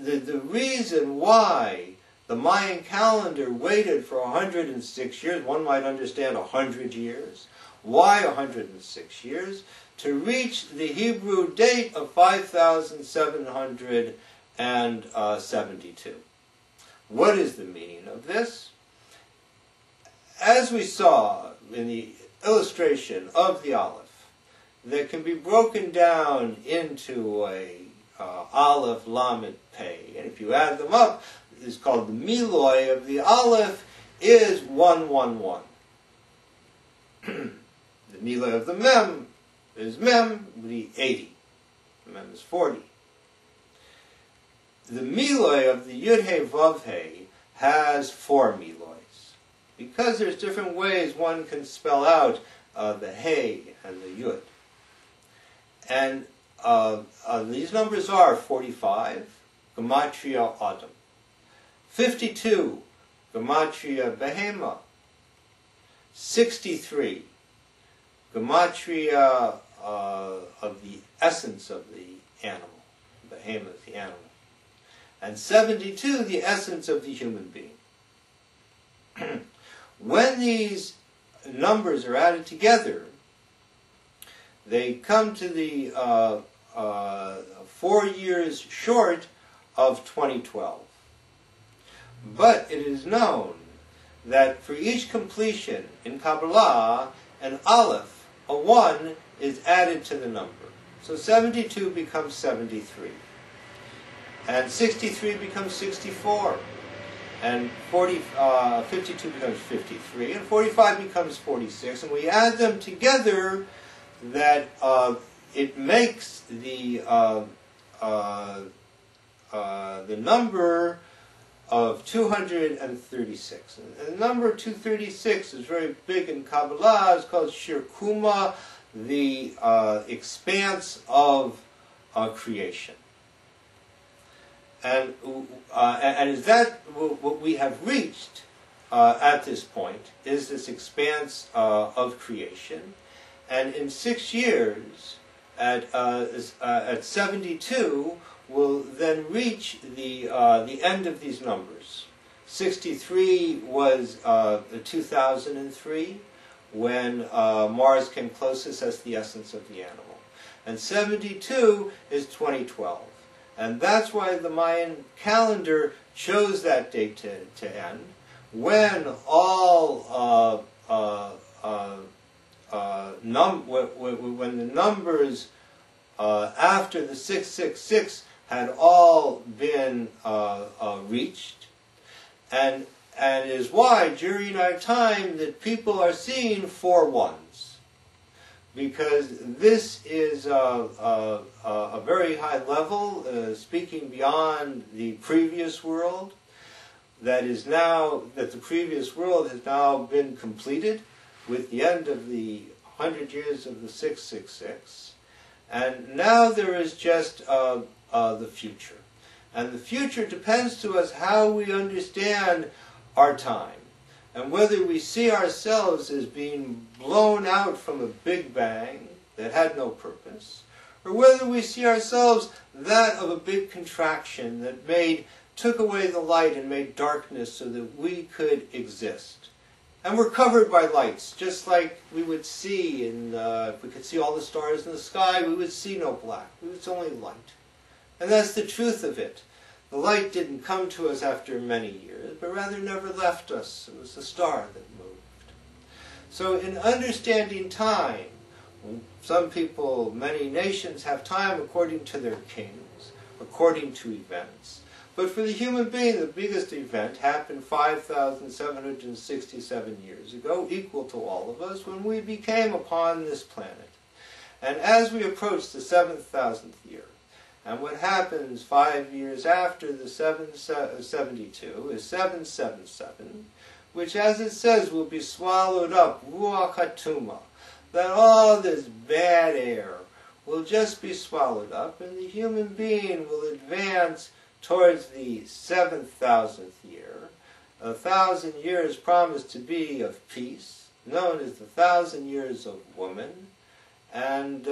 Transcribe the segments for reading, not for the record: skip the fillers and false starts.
the reason why the Mayan calendar waited for 106 years, one might understand 100 years. Why 106 years? To reach the Hebrew date of 5,772. What is the meaning of this? As we saw in the illustration of the Aleph, that can be broken down into a Aleph, Lamed, Pei. And if you add them up, it's called the Miloi of the Aleph is 111. The Miloi of the Mem is Mem, the 80. The Mem is 40. The Miloi of the Yud He Vav He has 4 Milois. Because there's different ways one can spell out the He and the Yud. And these numbers are 45, Gematria Adam. 52, Gematria Behema. 63, Gematria of the essence of the animal. Behema is the animal. And 72, the essence of the human being. When these numbers are added together, they come to the 4 years short of 2012. But it is known that for each completion in Kabbalah, an Aleph, a 1, is added to the number. So 72 becomes 73. And 63 becomes 64. And 52 becomes 53. And 45 becomes 46. And we add them together, that it makes the number of 236. And the number 236 is very big in Kabbalah. It's called Shir Kuma, the expanse of creation. And is that what we have reached at this point, is this expanse of creation. And in 6 years, at 72, will then reach the end of these numbers. 63 was 2003, when Mars came closest as the essence of the animal. And 72 is 2012. And that's why the Mayan calendar chose that date to end, when all when the numbers after the 666 had all been reached, and is why during our time that people are seeing 4 ones, because this is a very high level, speaking beyond the previous world. That is now that the previous world has now been completed with the end of the 100 years of the 666. And now there is just the future. And the future depends to us how we understand our time. And whether we see ourselves as being blown out from a big bang that had no purpose, or whether we see ourselves that of a big contraction that took away the light and made darkness so that we could exist. And we're covered by lights, just like we would see if we could see all the stars in the sky, we would see no black. It's only light. And that's the truth of it. The light didn't come to us after many years, but rather never left us. It was the star that moved. So in understanding time, some people, many nations have time according to their kings, according to events. But for the human being, the biggest event happened 5,767 years ago, equal to all of us, when we became upon this planet. And as we approach the 7,000th year, and what happens 5 years after the 772 is 777, which, as it says, will be swallowed up, ruach hatuma, that all this bad air will just be swallowed up, and the human being will advance towards the 7,000th year, 1,000 years promised to be of peace, known as the 1,000 years of woman, And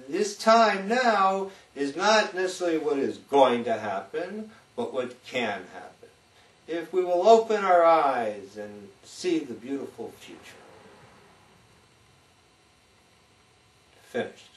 this time now is not necessarily what is going to happen, but what can happen. If we will open our eyes and see the beautiful future. Finished.